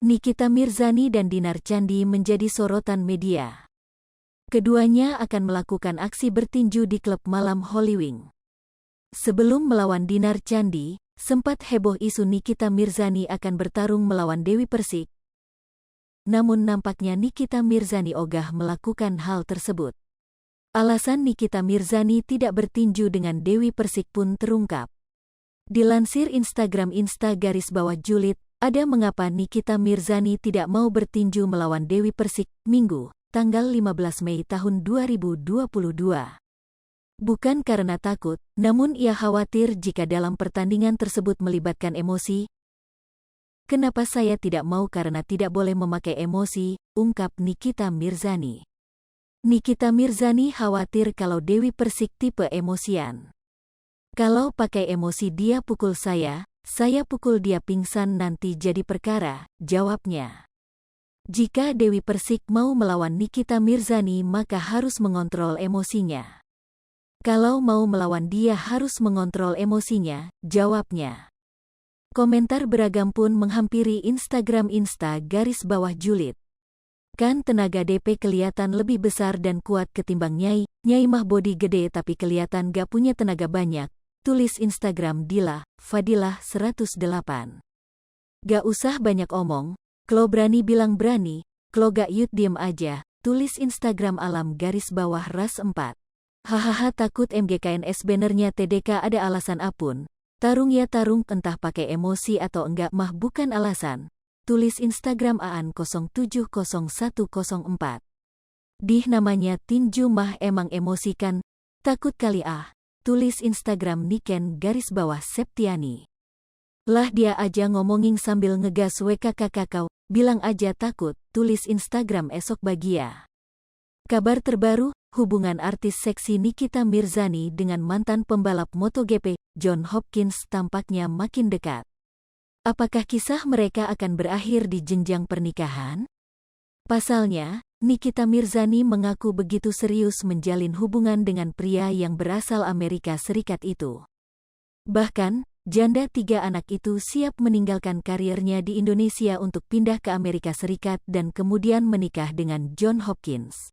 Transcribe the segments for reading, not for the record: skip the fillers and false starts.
Nikita Mirzani dan Dinar Candi menjadi sorotan media. Keduanya akan melakukan aksi bertinju di klub malam Holywing. Sebelum melawan Dinar Candi, sempat heboh isu Nikita Mirzani akan bertarung melawan Dewi Persik. Namun nampaknya Nikita Mirzani ogah melakukan hal tersebut. Alasan Nikita Mirzani tidak bertinju dengan Dewi Persik pun terungkap. Dilansir Instagram _Julid, ada mengapa Nikita Mirzani tidak mau bertinju melawan Dewi Persik, Minggu, tanggal 15 Mei tahun 2022. Bukan karena takut, namun ia khawatir jika dalam pertandingan tersebut melibatkan emosi. Kenapa saya tidak mau karena tidak boleh memakai emosi, ungkap Nikita Mirzani. Nikita Mirzani khawatir kalau Dewi Persik tipe emosian. Kalau pakai emosi dia pukul saya pukul dia pingsan nanti jadi perkara, jawabnya. Jika Dewi Persik mau melawan Nikita Mirzani maka harus mengontrol emosinya. Kalau mau melawan dia harus mengontrol emosinya, jawabnya. Komentar beragam pun menghampiri Instagram _Julid. Kan tenaga DP kelihatan lebih besar dan kuat ketimbang Nyai mah body gede tapi kelihatan gak punya tenaga banyak. Tulis Instagram Dila, Fadilah 108. Gak usah banyak omong, klo berani bilang berani, klo gak yut diem aja, tulis Instagram _ras 4. Hahaha takut MGKNS bannernya TDK ada alasan apun, tarung ya tarung entah pakai emosi atau enggak mah bukan alasan, tulis Instagram aan070104. Dih namanya tinju mah emang emosikan, takut kali ah. Tulis Instagram Niken_Septiani. Lah dia aja ngomongin sambil ngegas WKKK, bilang aja takut, tulis Instagram esok bagia. Kabar terbaru, hubungan artis seksi Nikita Mirzani dengan mantan pembalap MotoGP, John Hopkins tampaknya makin dekat. Apakah kisah mereka akan berakhir di jenjang pernikahan? Pasalnya, Nikita Mirzani mengaku begitu serius menjalin hubungan dengan pria yang berasal Amerika Serikat itu. Bahkan, janda 3 anak itu siap meninggalkan karirnya di Indonesia untuk pindah ke Amerika Serikat dan kemudian menikah dengan John Hopkins.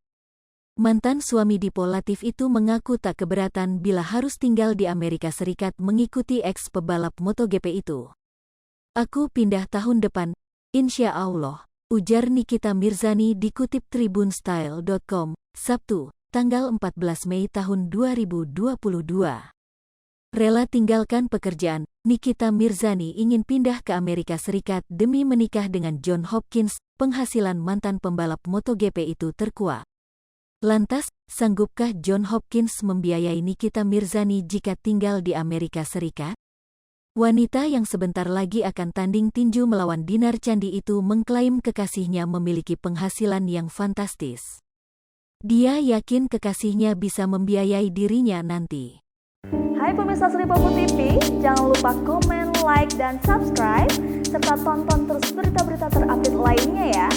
Mantan suami Dipo Latif itu mengaku tak keberatan bila harus tinggal di Amerika Serikat mengikuti ex-pebalap MotoGP itu. Aku pindah tahun depan, insya Allah. Ujar Nikita Mirzani dikutip tribunstyle.com, Sabtu, tanggal 14 Mei tahun 2022. Rela tinggalkan pekerjaan, Nikita Mirzani ingin pindah ke Amerika Serikat demi menikah dengan John Hopkins, penghasilan mantan pembalap MotoGP itu terkuak. Lantas, sanggupkah John Hopkins membiayai Nikita Mirzani jika tinggal di Amerika Serikat? Wanita yang sebentar lagi akan tanding tinju melawan Dinar Candi itu mengklaim kekasihnya memiliki penghasilan yang fantastis. Dia yakin kekasihnya bisa membiayai dirinya nanti. Hai pemirsa Sri Popo TV, jangan lupa komen, like, dan subscribe, serta tonton terus berita-berita terupdate lainnya ya.